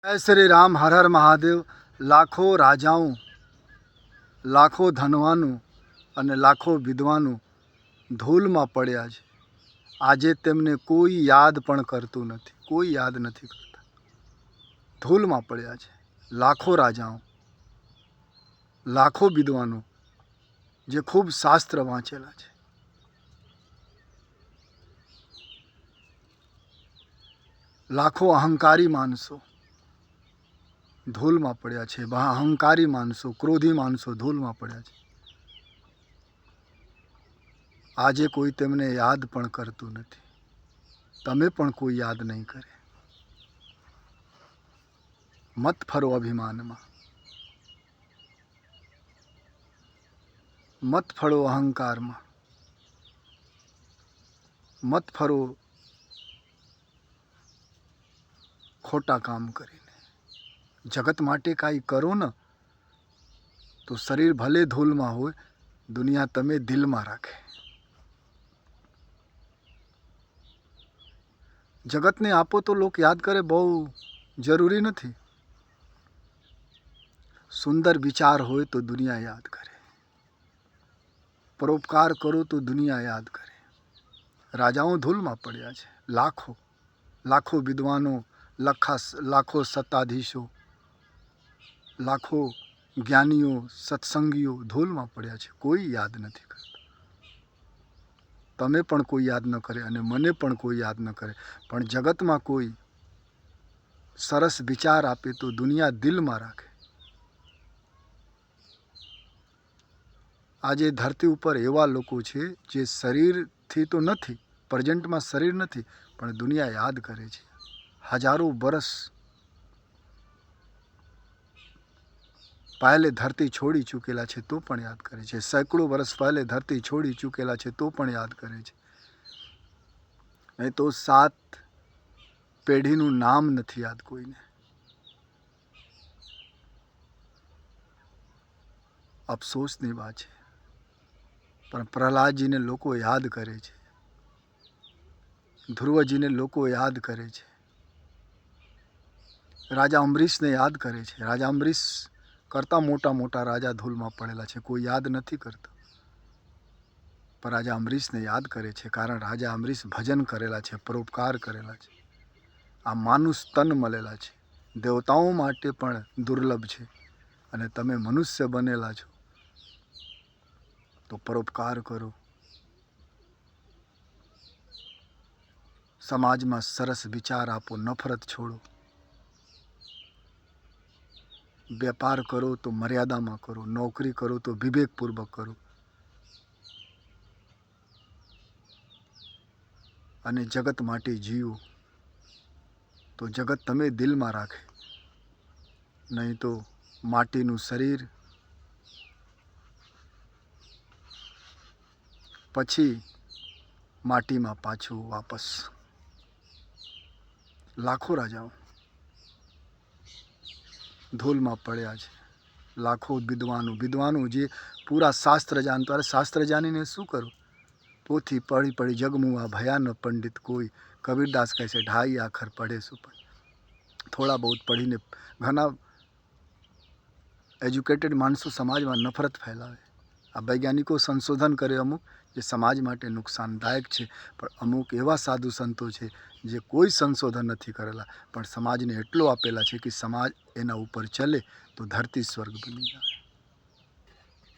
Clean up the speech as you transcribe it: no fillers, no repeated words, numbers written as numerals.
जय श्री राम, हर हर महादेव। लाखो राजाओं, लाखो धनवानों અને લાખો વિદ્વાનો ધૂળમાં પડ્યા છે। આજે તેમને કોઈ યાદ પણ કરતું નથી, કોઈ યાદ નથી કરતા, ધૂળમાં પડ્યા છે। લાખો રાજાઓ, લાખો વિદ્વાનો જે ખૂબ શાસ્ત્ર વાંચેલા છે, લાખો અહંકારી માણસો ધૂળમાં પડ્યા છે। અહંકારી માણસો, ક્રોધી માણસો ધૂળમાં પડ્યા છે। આજે કોઈ તેમને યાદ પણ કરતું નથી, તમે પણ કોઈ યાદ નહીં કરે। મત ફરો અભિમાનમાં, મત ફરો અહંકારમાં, મત ફરો ખોટા કામ કરીને। જગત માટે કાંઈ કરો ને તો શરીર ભલે ધૂળમાં હોય, દુનિયા તમે દિલમાં રાખે। જગતને આપો તો લોક યાદ કરે, બહુ જરૂરી નથી। સુંદર વિચાર હોય તો દુનિયા યાદ કરે, પરોપકાર કરો તો દુનિયા યાદ કરે। રાજાઓ ધૂળમાં પડ્યા છે, લાખો લાખો વિદ્વાનો, લાખો સત્તાધીશો, લાખો જ્ઞાનીઓ, સત્સંગીઓ ધૂળમાં પડ્યા છે, કોઈ યાદ નથી કરતા। તમે પણ કોઈ યાદ ન કરે અને મને પણ કોઈ યાદ ન કરે, પણ જગતમાં કોઈ સરસ વિચાર આપે તો દુનિયા દિલમાં રાખે। આજે ધરતી ઉપર એવા લોકો છે જે શરીરથી તો નથી, પ્રેઝન્ટમાં શરીર નથી, પણ દુનિયા યાદ કરે છે। હજારો વર્ષ પહેલે ધરતી છોડી ચૂકેલા છે તો પણ યાદ કરે છે। સેંકડો વર્ષ પહેલે ધરતી છોડી ચૂકેલા છે તો પણ યાદ કરે છે। નહીં તો 7 પેઢીનું નામ નથી યાદ કોઈને। અફસોસની વાત છે, પણ પ્રહલાદજીને લોકો યાદ કરે છે, ધ્રુવજીને લોકો યાદ કરે છે, રાજા અમરીશને યાદ કરે છે। રાજા અમરીશ કરતાં મોટા મોટા રાજા ધૂળમાં પડેલા છે, કોઈ યાદ નથી કરતું, પણ રાજા અમરીશને યાદ કરે છે, કારણ રાજા અમરીશ ભજન કરેલા છે, પરોપકાર કરેલા છે। આ માનુષ તન મળેલા છે, દેવતાઓ માટે પણ દુર્લભ છે, અને તમે મનુષ્ય બનેલા છો તો પરોપકાર કરો। સમાજમાં સરસ વિચાર આપો, નફરત છોડો। વેપાર કરો તો મર્યાદામાં કરો, નોકરી કરો તો વિવેકપૂર્વક કરો, અને જગત માટે જીવો તો જગત તમે દિલમાં રાખે। નહીં તો માટીનું શરીર પછી માટીમાં પાછું વાપસ। લાખો રાજાઓ ધૂળમાં પડ્યા છે, લાખો વિદ્વાનો જે પૂરા શાસ્ત્ર જાણતો। અરે શાસ્ત્ર જાણીને શું કરું? પોથી પડી પડી જગમુઆ ભયા ન પંડિત કોઈ। કબીરદાસ કહે છે, 2.5 આખર પઢે શું પણ। થોડા બહુ પઢીને ઘણા એજ્યુકેટેડ માણસો સમાજમાં નફરત ફેલાવે। આ વૈજ્ઞાનિકો સંશોધન કરે અમુક જે સમાજ માટે નુકસાનદાયક છે, પણ અમુક એવા સાધુ સંતો છે જે કોઈ સંશોધન નથી કરેલા, પણ સમાજને એટલો આપેલા છે કે સમાજ એના ઉપર ચલે તો ધરતી સ્વર્ગ બની જાય।